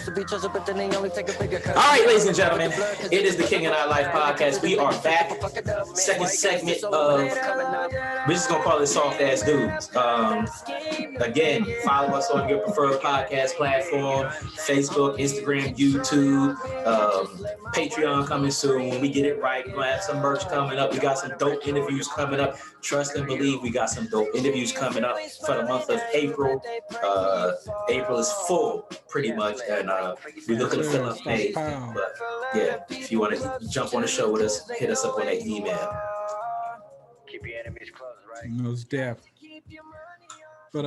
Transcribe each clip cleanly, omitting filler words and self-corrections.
All right, ladies and gentlemen, it is the King and I Life podcast. We are back. Second segment of, we're just going to call it Soft Ass Dudes. Again, follow us on your preferred podcast platform, Facebook, Instagram, YouTube, Patreon coming soon. When we get it right, we're going to have some merch coming up. We got some dope interviews coming up. Trust and believe we got some dope interviews coming up for the month of April. April is full, pretty much, and we're looking to fill up page. But yeah, if you want to jump on the show with us, hit us up on that email. Keep your enemies close, right? Most definitely. But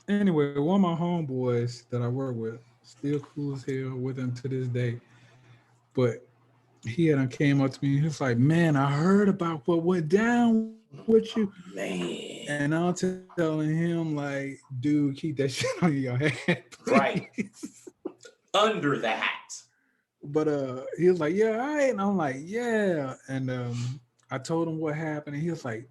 anyway, one of my homeboys that I work with, still cool as hell with him to this day. But he had came up to me and he was like, "Man, I heard about what went down with you." Man. And I'm telling him, like, dude, keep that shit on your head. Right. Under the hat. But he was like, "Yeah, all right." And I'm like, "Yeah." And I told him what happened, and he was like,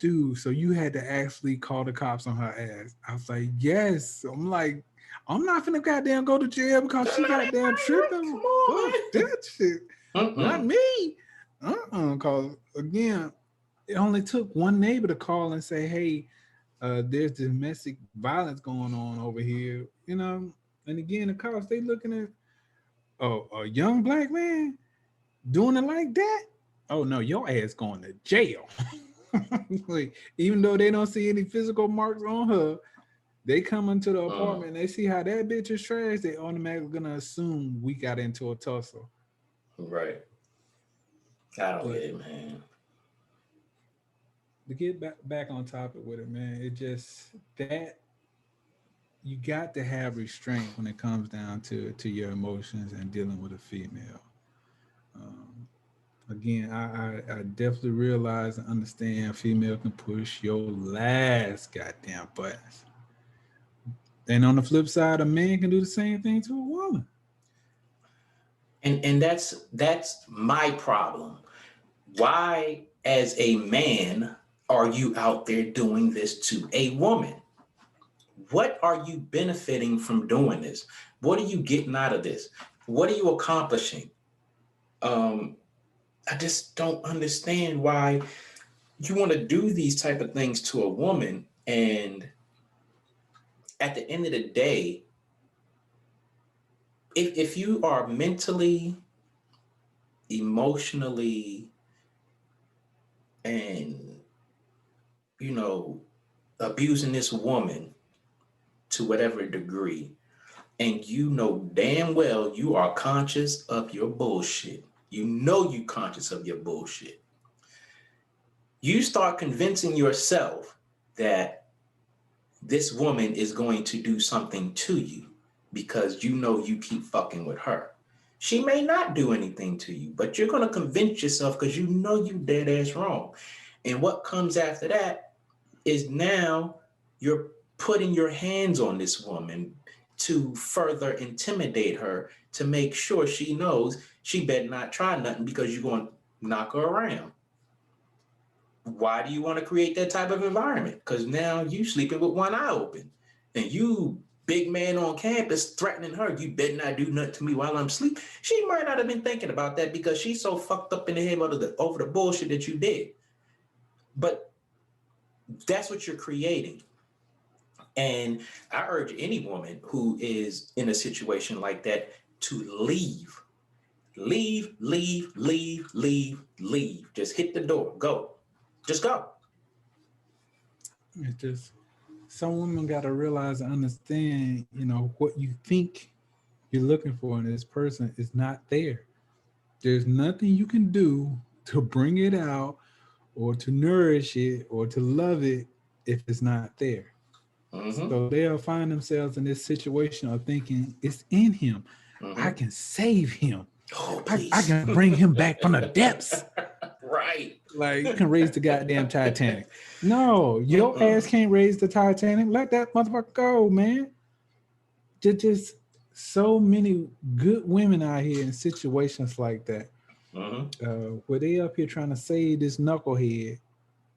"Dude, so you had to actually call the cops on her ass?" I was like, "Yes." I'm like, "I'm not finna goddamn go to jail because she goddamn tripping. Fuck that shit. Not me." Cause again, it only took one neighbor to call and say, "Hey, there's domestic violence going on over here," you know. And again, the cops, they looking at a young black man doing it like that. Oh no, your ass going to jail. Like, even though they don't see any physical marks on her, they come into the apartment and they see how that bitch is trashed, they automatically gonna assume we got into a tussle. Right. I don't get it, man. To get back on topic with it, man, it just that you got to have restraint when it comes down to your emotions and dealing with a female. Again, I definitely realize and understand a female can push your last goddamn buttons. And on the flip side, a man can do the same thing to a woman. And that's my problem. Why, as a man, are you out there doing this to a woman? What are you benefiting from doing this? What are you getting out of this? What are you accomplishing? I just don't understand why you want to do these type of things to a woman. And at the end of the day, if you are mentally, emotionally, and, you know, abusing this woman to whatever degree, and you know damn well you are conscious of your bullshit. You know you conscious of your bullshit. You start convincing yourself that this woman is going to do something to you because you know you keep fucking with her. She may not do anything to you, but you're going to convince yourself because you know you dead ass wrong. And what comes after that is now you're putting your hands on this woman to further intimidate her, to make sure she knows she better not try nothing because you're going to knock her around. Why do you want to create that type of environment? Because now you sleeping with one eye open. And you, big man on campus, threatening her, you better not do nothing to me while I'm asleep. She might not have been thinking about that because she's so fucked up in the head over the bullshit that you did. But that's what you're creating. And I urge any woman who is in a situation like that to leave. Leave. Just hit the door. Go. Just go. It's just some women got to realize and understand, you know, what you think you're looking for in this person is not there. There's nothing you can do to bring it out or to nourish it or to love it if it's not there. Mm-hmm. So they'll find themselves in this situation of thinking it's in him. Mm-hmm. I can save him. Oh, I can bring him back from the depths. Right. Like, you can raise the goddamn Titanic. No, your ass can't raise the Titanic. Let that motherfucker go, man. Just so many good women out here in situations like that. Mm-hmm. Where they up here trying to save this knucklehead,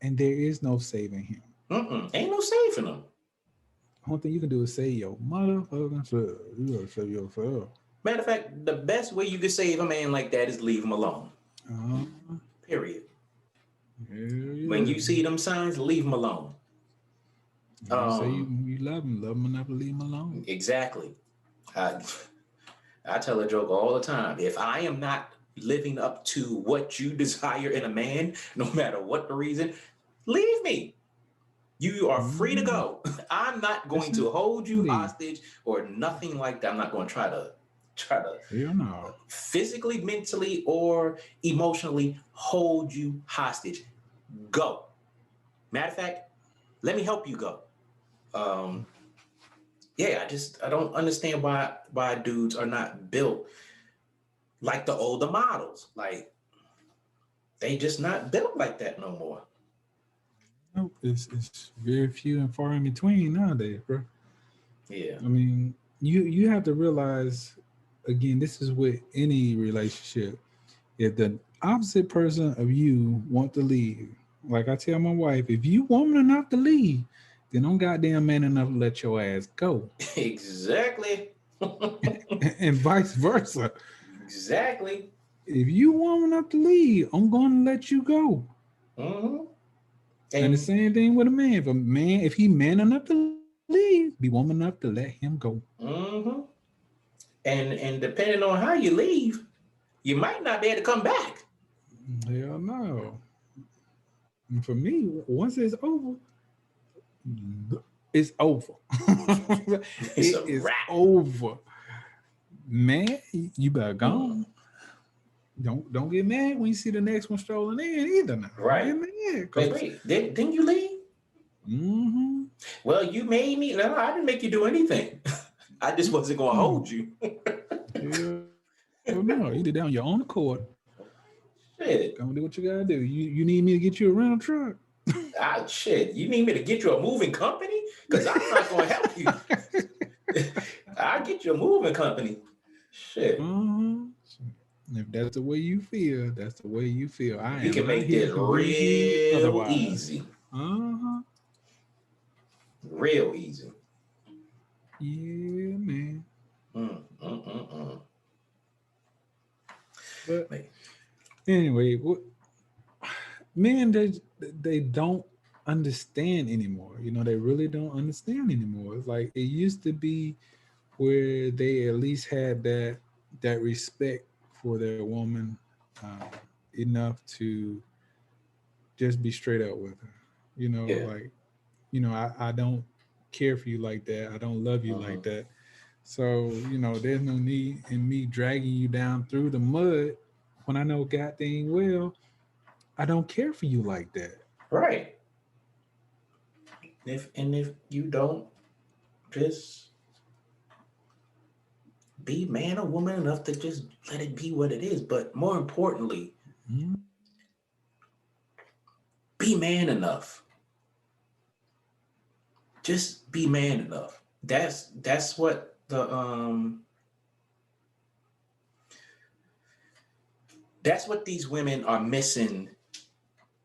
and there is no saving him. Ain't no saving him. only thing you can do is say your motherfucking self. You gotta say yourself. Matter of fact, the best way you can save a man like that is leave him alone. Uh, Period. Hell When yeah. you see them signs, leave him alone. You say Um, you love him enough to leave him alone. exactly. I, I tell a joke all the time. If I am not living up to what you desire in a man, no matter what the reason, leave me. You are free to Mm-hmm. go. I'm not going Listen, to hold you leave. hostage or nothing like that. I'm not going to try to Hell no. physically, mentally, or emotionally hold you hostage. Go. Matter of fact, let me help you go. Um, yeah, I don't understand why dudes are not built like the older models. Like they just not built like that no more. Nope, it's very few and far in between nowadays, bro. Yeah. I mean, you have to realize again, this is with any relationship. If the opposite person of you want to leave, like I tell my wife, if you woman enough to leave, then I'm goddamn man enough to let your ass go, Exactly. and vice versa. Exactly. If you woman enough to leave, I'm going to let you go. Hmm. And the And same thing with a man. If he man enough to leave, be woman enough to let him go. hmm and depending on how you leave, you might not be able to come back. Hell no. And for me, once it's over, it's over. It's It a is wrap. over. Man, you better go Hmm. on. Don't get mad when you see the next one strolling in either now. Don't get Right. mad. Wait, Cause wait. Didn't you leave? mm-hmm, Well, you made me. No, I didn't make you do anything. I just wasn't going to mm, hold you. hell no. You did that on your own accord. Go and do Shit. what you gotta do. You need me to get you a rental truck? Shit. You need me to get you a moving company? Because I'm not going to help you. I'll get you a moving company. Shit. Uh-huh. If that's the way you feel, that's the way you feel. I We am can not make here to this convince you real otherwise. easy. Uh-huh. Real easy. Yeah, man. Mm, mm, mm, mm. But Like, anyway, men they don't understand anymore. You know, they really don't understand anymore. It's like it used to be where they at least had that respect for their woman um, enough to just be straight up with her. You know, yeah. like I don't care for you like that. I don't love you Hmm. like that. So, there's no need in me dragging you down through the mud when I know God dang well I don't care for you like that. Right. If you don't just be man or woman enough to just let it be what it is, but more importantly, Mm, be man enough. Just be man enough. That's what that's what these women are missing.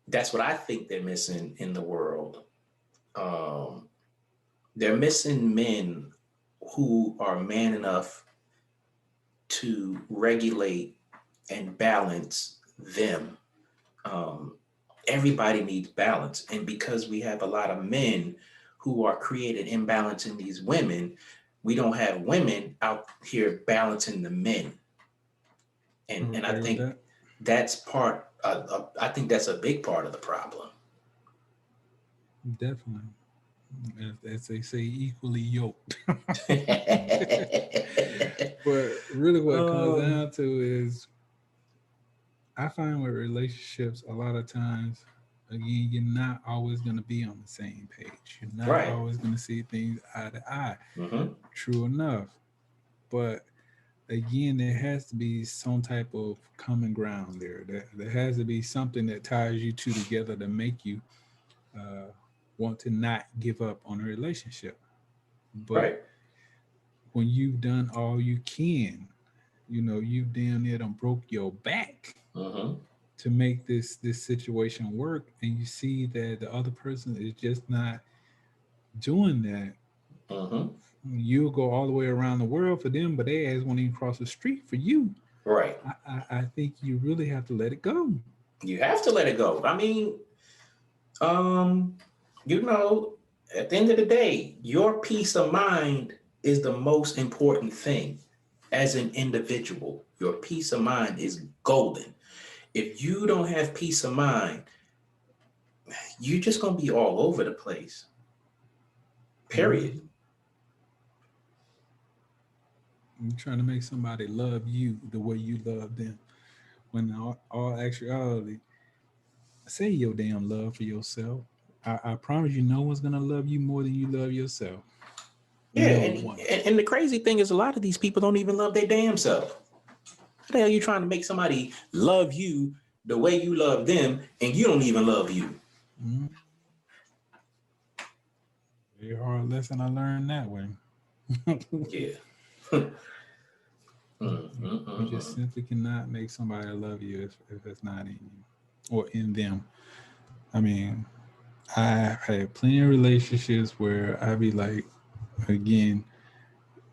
That's what I think they're missing in the world. Um, they're missing men who are man enough to regulate and balance them. Um, Everybody needs balance, and because we have a lot of men who are creating imbalance in these women, we don't have women out here balancing the men. And I okay with think that? that's part. I think that's a big part of the problem. Definitely. As they say, equally yoked. But really, what it comes um, down to is I find with relationships, a lot of times, again, you're not always going to be on the same page. You're not right. always going to see things eye to eye. Mm-hmm. True enough. But again, there has to be some type of common ground there. There has to be something that ties you two together to make you uh, want to not give up on a relationship. But Right. when you've done all you can, you've damn near done broke your back Mm-hmm. to make this situation work, and you see that the other person is just not doing that. Mm-hmm. You'll go all the way around the world for them, but they ass won't even cross the street for you. Right. I think you really have to let it go. You have to let it go. I mean, um, you know, at the end of the day, your peace of mind is the most important thing as an individual. Your peace of mind is golden. If you don't have peace of mind, you're just gonna be all over the place. Period. Mhm. You're trying to make somebody love you the way you love them. When in all actuality, say your damn love for yourself. I promise you, no one's gonna love you more than you love yourself. Yeah, No and, one. and the crazy thing is, a lot of these people don't even love their damn self. How the hell are you trying to make somebody love you the way you love them, and you don't even love you? Mm, very hard lesson I learned that way. Yeah. You just simply cannot make somebody love you if it's not in you or in them. I mean, I had plenty of relationships where I be like, again,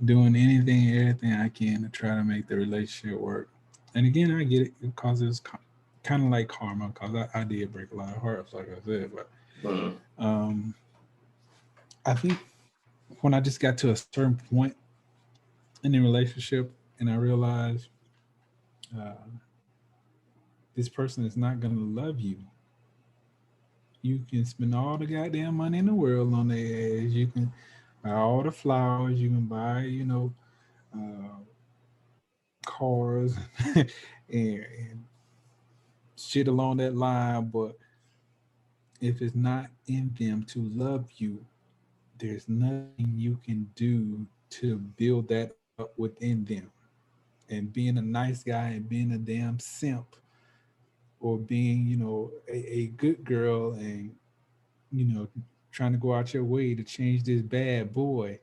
doing anything, everything I can to try to make the relationship work. And again, I get it because it's kind of like karma because I did break a lot of hearts, like I said. But Mhm. um, I think when I just got to a certain point in the relationship and I realized uh, this person is not going to love you. You can spend all the goddamn money in the world on their ass. You can buy all the flowers. You can buy, uh, cars and shit along that line. But if it's not in them to love you, there's nothing you can do to build that up within them. And being a nice guy and being a damn simp or being, a good girl and, you know, trying to go out your way to change this bad boy,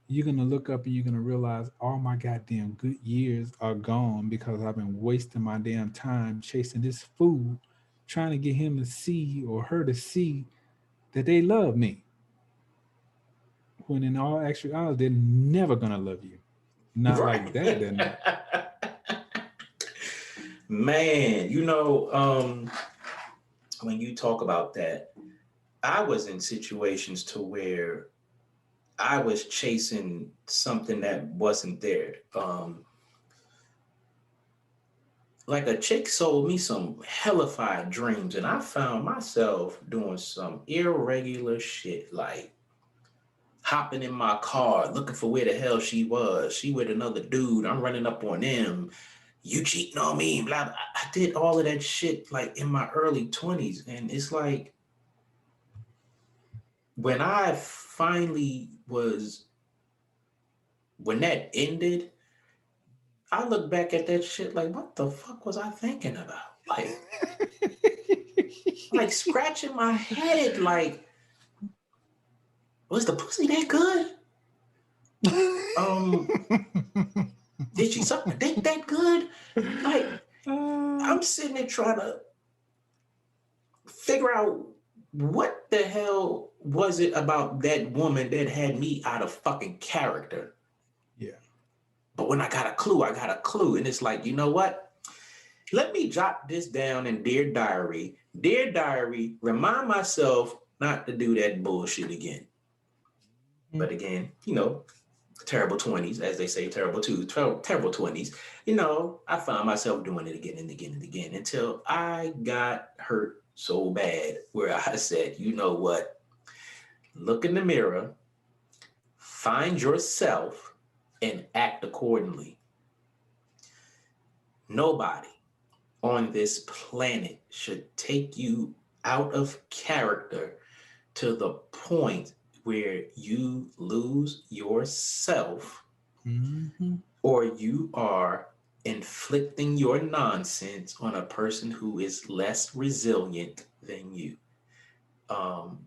you're gonna look up and you're gonna realize all my goddamn good years are gone because I've been wasting my damn time chasing this fool, trying to get him to see or her to see that they love me. When in all actuality, they're never gonna love you. Not like Right. that, they're not. Man, when you talk about that, I was in situations to where I was chasing something that wasn't there. Like a chick sold me some hellified dreams, and I found myself doing some irregular shit, like hopping in my car, looking for where the hell she was. She with another dude. I'm running up on them. You cheating on me, blah, blah. I did all of that shit like in my early 20s. And it's like when I finally was, when that ended, I look back at that shit like, what the fuck was I thinking about? Like scratching my head, like, was the pussy that good? Um, did she suck my dick that good? Like, I'm sitting there trying to figure out what the hell was it about that woman that had me out of fucking character. Yeah. But when I got a clue, I got a clue. And it's like, you know what? Let me jot this down in Dear Diary. Dear Diary, remind myself not to do that bullshit again. But again, terrible 20s, as they say, terrible 20s. I found myself doing it again and again and again until I got hurt so bad where I said, you know what? Look in the mirror, find yourself, and act accordingly. Nobody on this planet should take you out of character to the point where you lose yourself Mm-hmm. or you are inflicting your nonsense on a person who is less resilient than you. Um,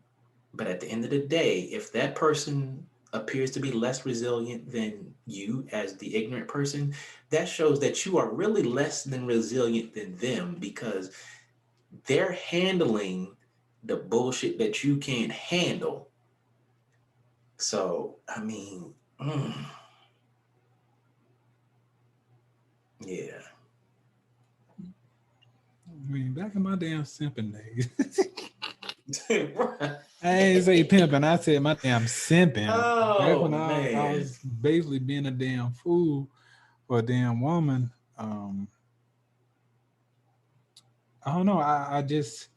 but at the end of the day, if that person appears to be less resilient than you as the ignorant person, that shows that you are really less than resilient than them because they're handling the bullshit that you can't handle. So, I mean, yeah. I mean, back in my damn simping days. Right. I ain't say pimping. I said my damn simping. Back Oh when I man. was basically being a damn fool for a damn woman. Um, I don't know. I just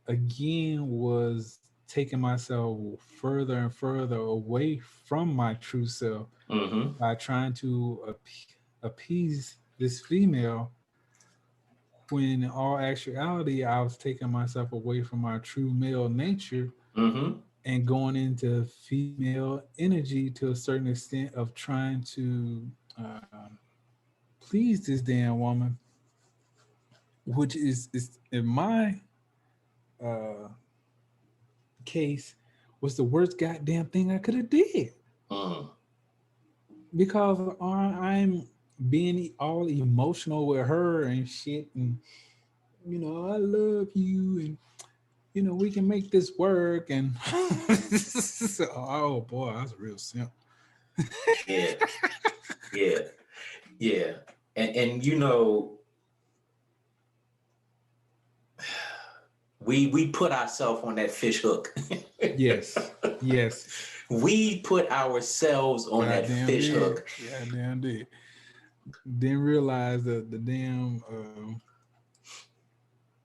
again was taking myself further and further away from my true self Mm-hmm. by trying to appease this female when in all actuality I was taking myself away from my true male nature Mm-hmm. and going into female energy to a certain extent of trying to please this damn woman, which is in my uh, case was the worst goddamn thing I could have did Mm. because I'm being all emotional with her and shit, and I love you, and we can make this work, and so, oh boy, I was a real simp. Yeah. Yeah. Yeah. And we put ourselves on that fish hook. Yes, yes, We put ourselves on that goddamn fish did, hook. goddamn did. Didn't realize that the damn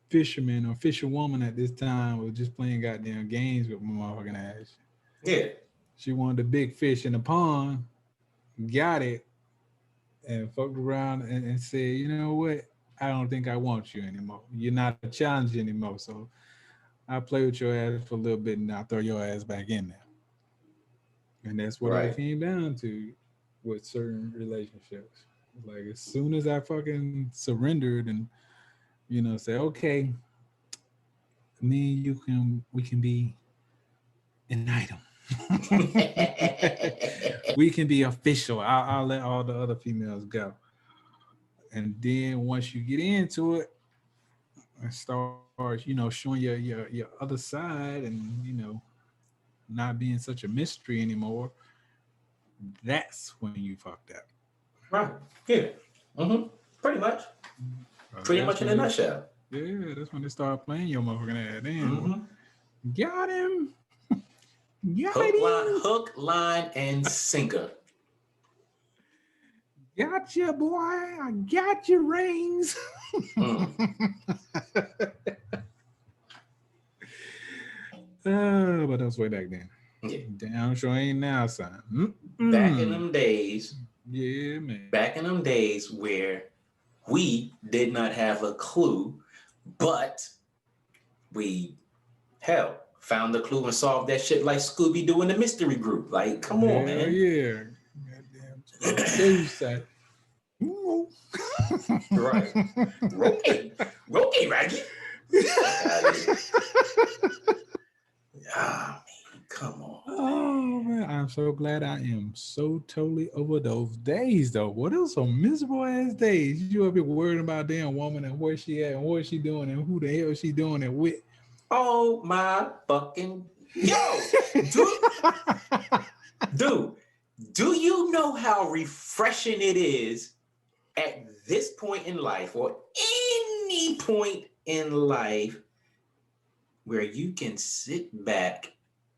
fisherman or fisherwoman at this time was just playing goddamn games with my motherfucking ass. Yeah. She wanted the big fish in the pond, got it, and fucked around and said, you know what? I don't think I want you anymore. You're not a challenge anymore. So I'll play with your ass for a little bit and I'll throw your ass back in there. And that's what I Right. came down to with certain relationships. Like as soon as I fucking surrendered and say, okay, me and you we can be an item. We can be official. I'll let all the other females go. And then once you get into it and start, showing your other side and, not being such a mystery anymore, that's when you fucked up. Right. Yeah. Mm-hmm. Pretty much. Pretty That's much in when a they, nutshell. yeah, that's when they start playing your motherfucking ass. Damn, Mm-hmm. got him, got him, Hook, line, and sinker. gotcha, boy. I got your rings. Mm. But that was way back then. Yeah. Damn sure ain't now, son. Back in Mm-mm. them days, Yeah, man. where we did not have a clue, but we found the clue and solved that shit like Scooby Doo in the mystery group. Like, come on, Hell man. yeah. Goddamn. Deuce. Right. Rotate, Raggy. Fuck out of here. Ah, man, come on. Oh man, I'm so glad I am so totally over those days though. What are some miserable ass days? You up here worrying about damn woman and where she at and what she doing and who the hell she doing it with. Oh my fucking dude, do you know how refreshing it is at this point in life or any point in life where you can sit back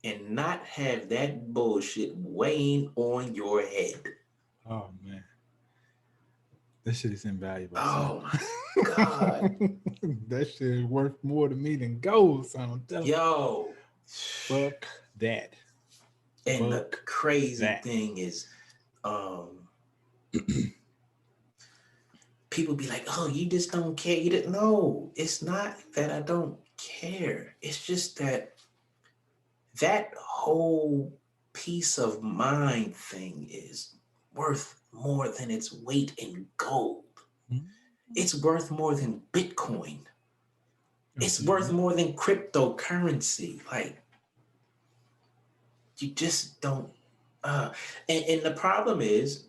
and not have that bullshit weighing on your head? Oh man, that shit is invaluable, son. Oh my God. That shit is worth more to me than gold, son. I'm telling you. Yo. Fuck that. And the Fuck crazy that. thing is, people be like, oh, you just don't care. You didn't know. It's not that I don't care. It's just that whole peace of mind thing is worth more than its weight in gold. It's worth more than Bitcoin. It's worth more than cryptocurrency. Like, you just don't. And the problem is,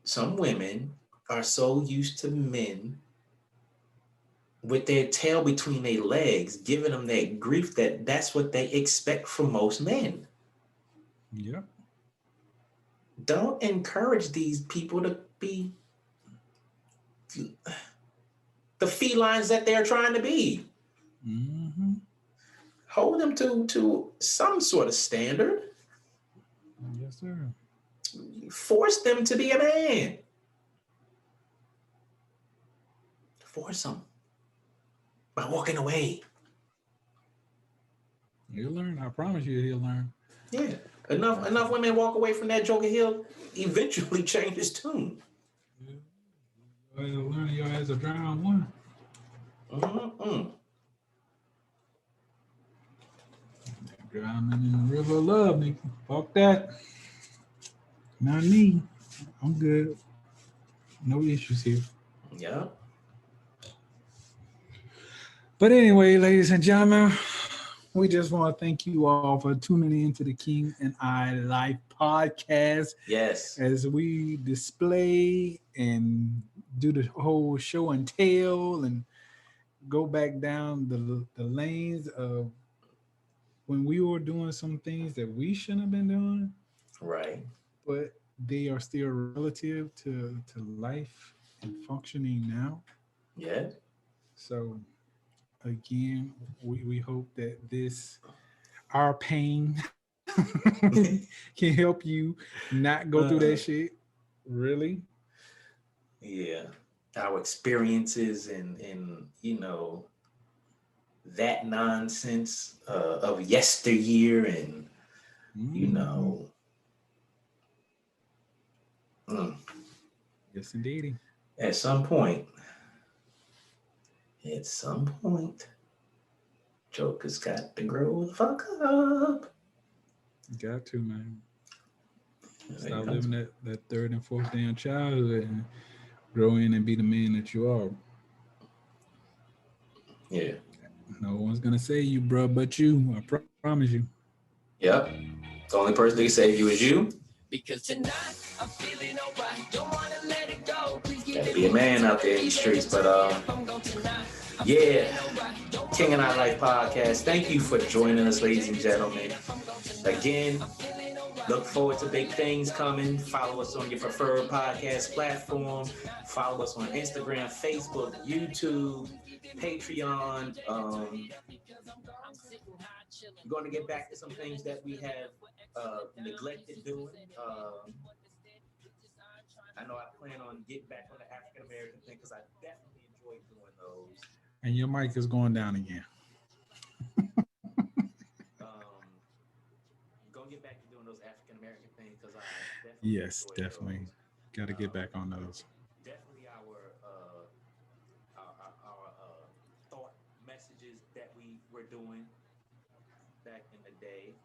some women are so used to men with their tail between their legs, giving them that grief that's what they expect from most men. Yep. Don't encourage these people to be the felines that they're trying to be. Mm-hmm. Hold them to some sort of standard. Yes, sir. Force them to be a man. Force them by walking away. He'll learn. I promise you, he'll learn. Yeah. Enough women walk away from that joker. He'll eventually change his tune. He'll learn your ass a drown one. Mm-mm. Drowning in the river of love, nigga. Fuck that. Not me. I'm good. No issues here. Yeah. But anyway, ladies and gentlemen, we just want to thank you all for tuning in to the King and I Life podcast. Yes. As we display and do the whole show and tell and go back down the lanes of when we were doing some things that we shouldn't have been doing, Right. but they are still relative to life and functioning now. Yes. So again, we hope that our pain can help you not go through that shit. Really? Yeah. Our experiences and that nonsense of yesteryear and Yes, indeed. At some point, Joker's got to grow the fuck up. Got to, man. Stop living that third and fourth day of childhood and grow in and be the man that you are. Yeah. No one's gonna save you, bro, but you. I promise you. Yep. The only person that can save you is you. Because tonight I'm feeling alright. Don't wanna let it go. Gotta be a man out there in these streets, but yeah. King and I Life podcast. Thank you for joining us, ladies and gentlemen. Again, look forward to big things coming. Follow us on your preferred podcast platform. Follow us on Instagram, Facebook, YouTube, Patreon. We're going to get back to some things that we have neglected doing. I know I plan on getting back on the African American thing because I definitely enjoy doing those. And your mic is going down again. Gonna get back to doing those African American things because I definitely got to get back on those. Definitely our thought messages that we were doing back in the day.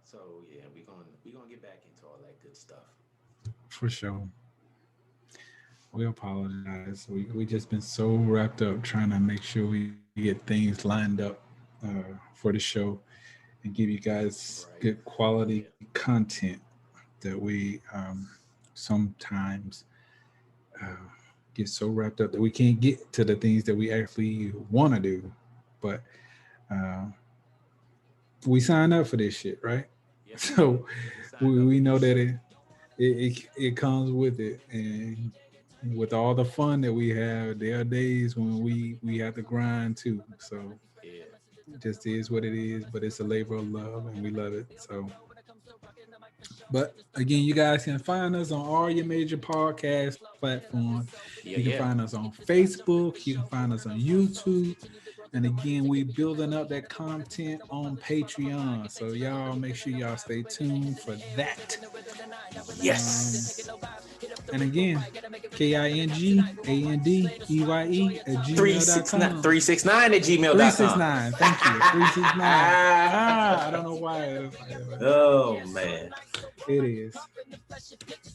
So yeah, we're gonna get back into all that good stuff. For sure. We apologize. We just been so wrapped up trying to make sure we get things lined up for the show and give you guys good quality content that we sometimes get so wrapped up that we can't get to the things that we actually want to do. But we sign up for this shit, right? Yes. So we know that it comes with it, and with all the fun that we have, there are days when we have to grind too. So it just is what it is, but it's a labor of love and we love it. So, but again, you guys can find us on all your major podcast platforms. You can find us on Facebook. You can find us on YouTube. And again, we building up that content on Patreon. So y'all make sure y'all stay tuned for that. Yes. And again, KINGANDEYE@gmail.com. 369 at gmail.com. 369. Thank you. 369. I don't know why. Oh man. It is.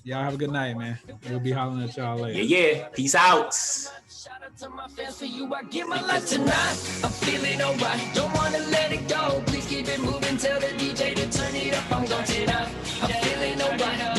Y'all have a good night, man. We'll be hollering at y'all later. Yeah. Peace out. Shout out to my fans for you. I give my life tonight. I'm feeling alright. Don't wanna let it go. Please keep it moving. Tell the DJ to turn it up. I'm going to I'm feeling alright.